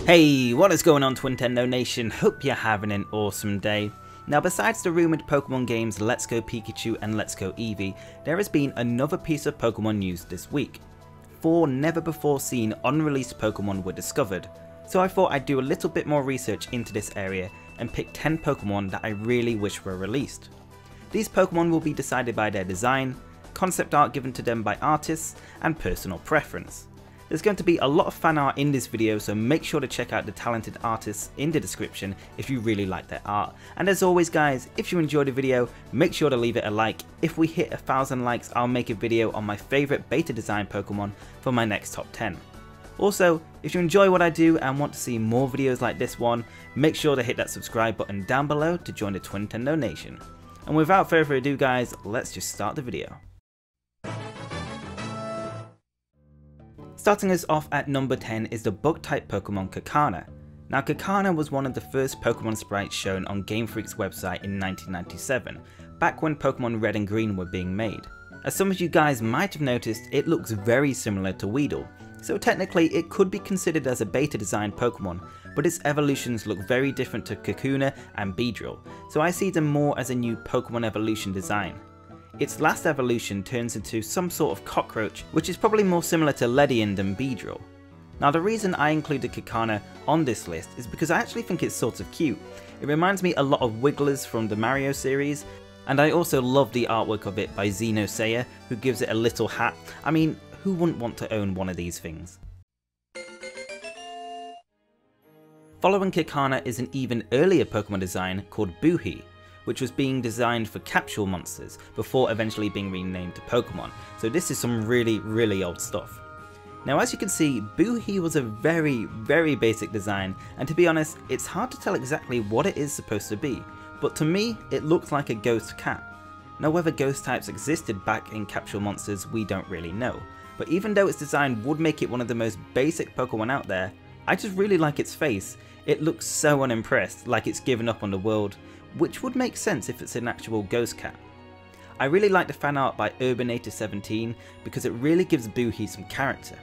Hey, what is going on Twintendo Nation? Hope you're having an awesome day. Now besides the rumoured Pokemon games Let's Go Pikachu and Let's Go Eevee, there has been another piece of Pokemon news this week. 4 never before seen unreleased Pokemon were discovered, so I thought I'd do a little bit more research into this area and pick 10 Pokemon that I really wish were released. These Pokemon will be decided by their design, concept art given to them by artists, and personal preference. There's going to be a lot of fan art in this video, so make sure to check out the talented artists in the description if you really like their art. And as always guys, if you enjoyed the video, make sure to leave it a like. If we hit 1,000 likes, I'll make a video on my favourite beta design Pokemon for my next top 10. Also, if you enjoy what I do and want to see more videos like this one, make sure to hit that subscribe button down below to join the Twintendo Nation. And without further ado guys, let's just start the video. Starting us off at number 10 is the bug-type Pokemon Kakana. Now Kakana was one of the first Pokemon sprites shown on Game Freak's website in 1997, back when Pokemon Red and Green were being made. As some of you guys might have noticed, it looks very similar to Weedle, so technically it could be considered as a beta designed Pokemon, but its evolutions look very different to Kakuna and Beedrill, so I see them more as a new Pokemon evolution design. Its last evolution turns into some sort of cockroach, which is probably more similar to Ledian than Beedrill. Now the reason I included Kakana on this list is because I actually think it's sort of cute. It reminds me a lot of Wigglers from the Mario series, and I also love the artwork of it by Xenosaia, who gives it a little hat. I mean, who wouldn't want to own one of these things? Following Kakana is an even earlier Pokemon design called Buhi, which was being designed for capsule monsters before eventually being renamed to Pokemon, so this is some really old stuff. Now as you can see, Buhi was a very basic design, and to be honest, it's hard to tell exactly what it is supposed to be, but to me it looks like a ghost cat. Now whether ghost types existed back in capsule monsters we don't really know, but even though its design would make it one of the most basic Pokemon out there, I just really like its face. It looks so unimpressed, like it's given up on the world, which would make sense if it's an actual ghost cat. I really like the fan art by Urbanator17 because it really gives Buhi some character.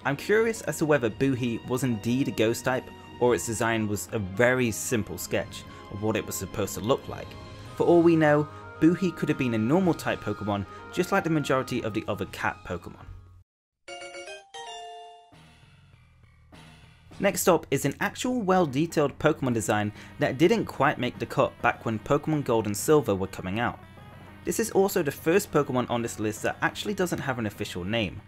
I'm curious as to whether Buhi was indeed a ghost type or its design was a very simple sketch of what it was supposed to look like. For all we know, Buhi could have been a normal type Pokemon just like the majority of the other cat Pokemon. Next up is an actual well-detailed Pokemon design that didn't quite make the cut back when Pokemon Gold and Silver were coming out. This is also the first Pokemon on this list that actually doesn't have an official name.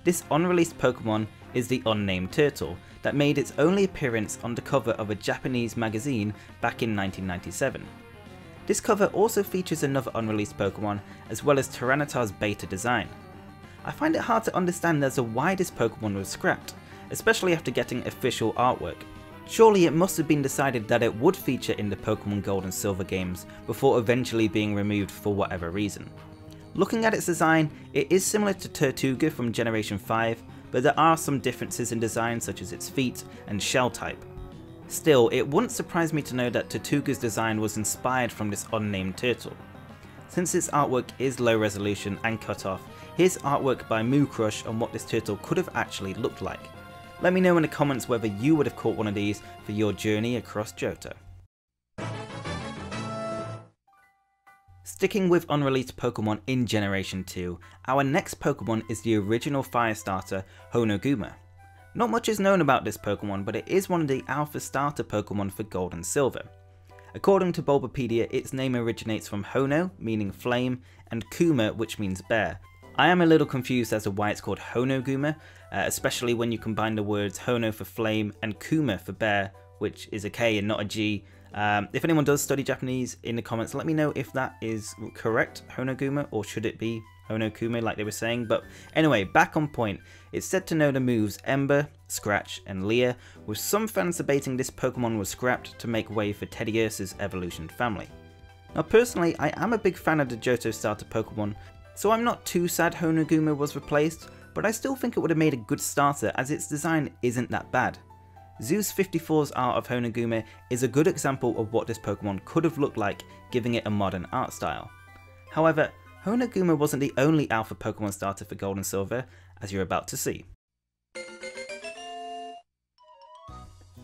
This unreleased Pokemon is the Unnamed Turtle that made its only appearance on the cover of a Japanese magazine back in 1997. This cover also features another unreleased Pokemon as well as Tyranitar's beta design. I find it hard to understand as to why this Pokemon was scrapped, especially after getting official artwork. Surely it must have been decided that it would feature in the Pokemon Gold and Silver games before eventually being removed for whatever reason. Looking at its design, it is similar to Tirtouga from Generation 5, but there are some differences in design such as its feet and shell type. Still, it wouldn't surprise me to know that Tirtouga's design was inspired from this unnamed turtle. Since its artwork is low resolution and cut off, here's artwork by Moocrush on what this turtle could have actually looked like. Let me know in the comments whether you would have caught one of these for your journey across Johto. Sticking with unreleased Pokemon in Generation 2, our next Pokemon is the original fire starter Honoguma. Not much is known about this Pokemon, but it is one of the alpha starter Pokemon for Gold and Silver. According to Bulbapedia, its name originates from Hono, meaning flame, and Kuma, which means bear. I am a little confused as to why it's called Honoguma, especially when you combine the words Hono for flame and Kuma for bear, which is a K and not a G. If anyone does study Japanese in the comments, let me know if that is correct, Honoguma, or should it be Honokuma like they were saying. But anyway, back on point, it's said to know the moves Ember, Scratch and Leer, with some fans debating this Pokemon was scrapped to make way for Teddiursa's evolution family. Now personally, I am a big fan of the Johto starter Pokemon, so I'm not too sad Honoguma was replaced, but I still think it would have made a good starter as its design isn't that bad. Zeus 54's art of Honoguma is a good example of what this Pokemon could have looked like, giving it a modern art style. However, Honoguma wasn't the only alpha Pokemon starter for Gold and Silver, as you're about to see.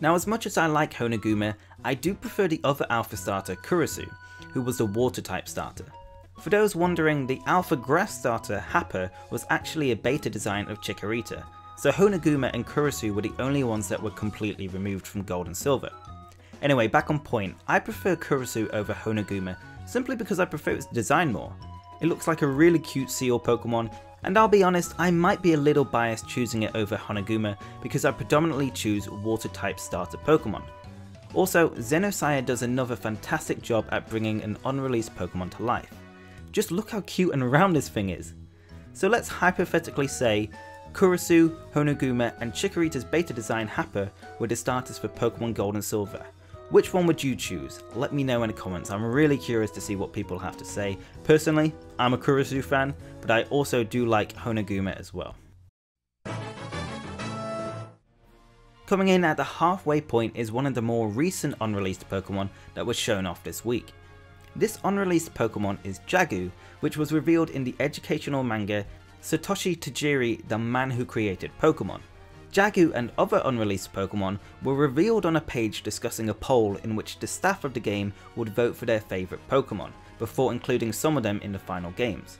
Now, as much as I like Honoguma, I do prefer the other alpha starter, Kurisu, who was the water type starter. For those wondering, the alpha grass starter, Happa, was actually a beta design of Chikorita, so Honoguma and Kurisu were the only ones that were completely removed from Gold and Silver. Anyway, back on point, I prefer Kurisu over Honoguma simply because I prefer its design more. It looks like a really cute seal Pokemon, and I'll be honest, I might be a little biased choosing it over Honoguma because I predominantly choose water type starter Pokemon. Also, Xenosire does another fantastic job at bringing an unreleased Pokemon to life. Just look how cute and round this thing is. So let's hypothetically say Kurisu, Honoguma and Chikorita's beta design Happa were the starters for Pokemon Gold and Silver. Which one would you choose? Let me know in the comments, I'm really curious to see what people have to say. Personally, I'm a Kurisu fan, but I also do like Honoguma as well. Coming in at the halfway point is one of the more recent unreleased Pokemon that was shown off this week. This unreleased Pokemon is Jagu, which was revealed in the educational manga Satoshi Tajiri, the Man Who Created Pokemon. Jagu and other unreleased Pokemon were revealed on a page discussing a poll in which the staff of the game would vote for their favourite Pokemon, before including some of them in the final games.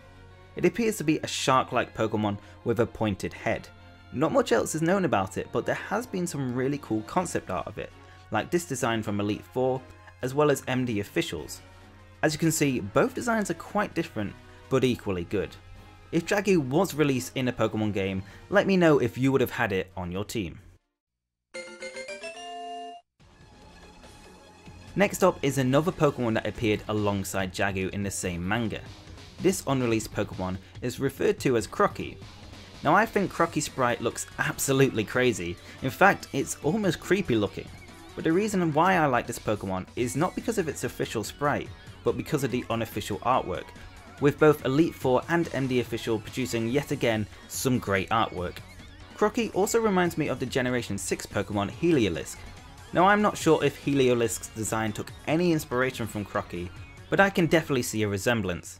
It appears to be a shark-like Pokemon with a pointed head. Not much else is known about it, but there has been some really cool concept art of it, like this design from Elite Four, as well as MD officials. As you can see, both designs are quite different, but equally good. If Jagu was released in a Pokemon game, let me know if you would have had it on your team. Next up is another Pokemon that appeared alongside Jagu in the same manga. This unreleased Pokemon is referred to as Crocky. Now I think Crocky's sprite looks absolutely crazy, in fact it's almost creepy looking. But the reason why I like this Pokemon is not because of its official sprite, but because of the unofficial artwork, with both Elite Four and MD Official producing yet again some great artwork. Crocky also reminds me of the Generation 6 Pokemon Heliolisk. Now I'm not sure if Heliolisk's design took any inspiration from Crocky, but I can definitely see a resemblance.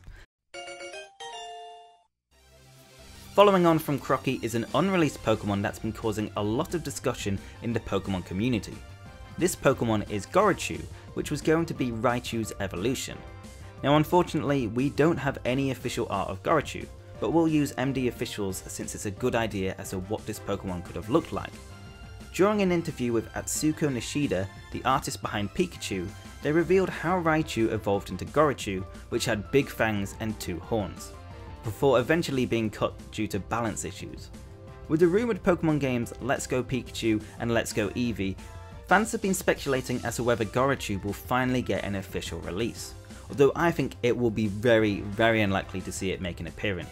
Following on from Crocky is an unreleased Pokemon that's been causing a lot of discussion in the Pokemon community. This Pokemon is Gorichu, which was going to be Raichu's evolution. Now unfortunately, we don't have any official art of Gorichu, but we'll use MD officials since it's a good idea as to what this Pokemon could have looked like. During an interview with Atsuko Nishida, the artist behind Pikachu, they revealed how Raichu evolved into Gorichu, which had big fangs and 2 horns, before eventually being cut due to balance issues. With the rumoured Pokemon games Let's Go Pikachu and Let's Go Eevee, fans have been speculating as to whether Gorichu will finally get an official release, although I think it will be very unlikely to see it make an appearance.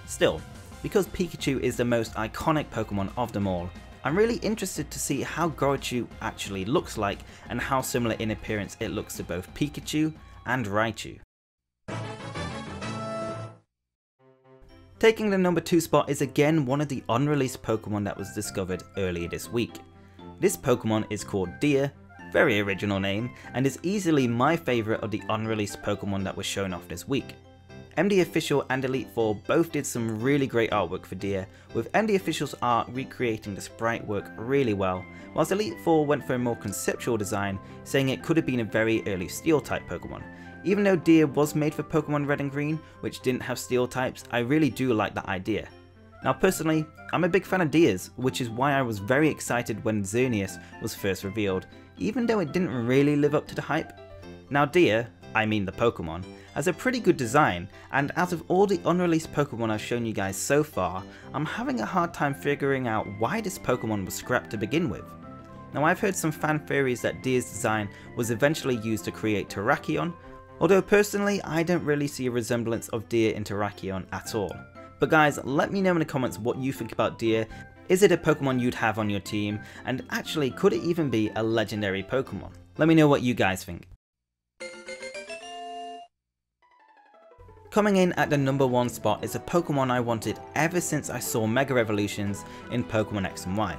Still, because Pikachu is the most iconic Pokemon of them all, I'm really interested to see how Gorichu actually looks like and how similar in appearance it looks to both Pikachu and Raichu. Taking the number 2 spot is again one of the unreleased Pokemon that was discovered earlier this week. This Pokemon is called Deer, very original name, and is easily my favourite of the unreleased Pokemon that was shown off this week. MD Official and Elite Four both did some really great artwork for Deer, with MD Official's art recreating the sprite work really well, whilst Elite Four went for a more conceptual design, saying it could have been a very early Steel type Pokemon. Even though Deer was made for Pokemon Red and Green, which didn't have Steel types, I really do like that idea. Now personally, I'm a big fan of Deer's, which is why I was very excited when Xerneas was first revealed, even though it didn't really live up to the hype. Now Deer, I mean the Pokemon, has a pretty good design, and out of all the unreleased Pokemon I've shown you guys so far, I'm having a hard time figuring out why this Pokemon was scrapped to begin with. Now I've heard some fan theories that Deer's design was eventually used to create Terrakion, although personally I don't really see a resemblance of Deer in Terrakion at all. But guys, let me know in the comments what you think about Deer. Is it a Pokemon you'd have on your team? And actually, could it even be a legendary Pokemon? Let me know what you guys think. Coming in at the number 1 spot is a Pokemon I wanted ever since I saw Mega Evolutions in Pokemon X and Y.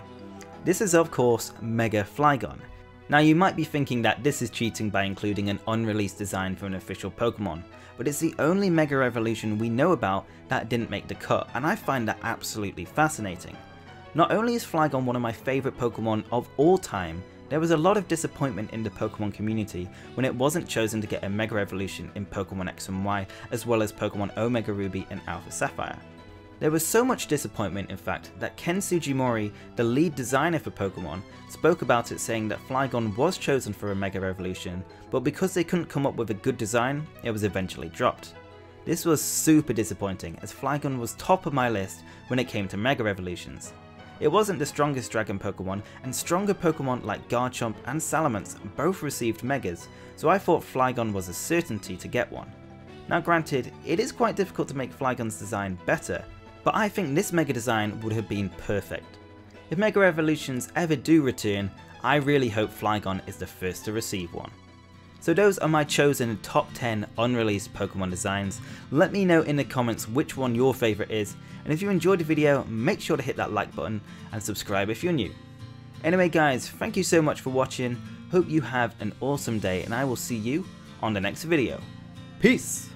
This is of course Mega Flygon. Now you might be thinking that this is cheating by including an unreleased design for an official Pokemon, but it's the only Mega Evolution we know about that didn't make the cut, and I find that absolutely fascinating. Not only is Flygon one of my favourite Pokemon of all time, There was a lot of disappointment in the Pokemon community when it wasn't chosen to get a Mega Evolution in Pokemon X and Y, as well as Pokemon Omega Ruby and Alpha Sapphire. There was so much disappointment, in fact, that Ken Sugimori, the lead designer for Pokemon, spoke about it, saying that Flygon was chosen for a Mega Evolution, but because they couldn't come up with a good design, it was eventually dropped. This was super disappointing, as Flygon was top of my list when it came to Mega Evolutions. It wasn't the strongest Dragon Pokemon, and stronger Pokemon like Garchomp and Salamence both received Megas, so I thought Flygon was a certainty to get one. Now granted, it is quite difficult to make Flygon's design better, but I think this Mega design would have been perfect. If Mega Evolutions ever do return, I really hope Flygon is the first to receive one. So those are my chosen top 10 unreleased Pokemon designs. Let me know in the comments which one your favourite is, and if you enjoyed the video, make sure to hit that like button and subscribe if you're new. Anyway guys, thank you so much for watching, hope you have an awesome day, and I will see you on the next video. Peace!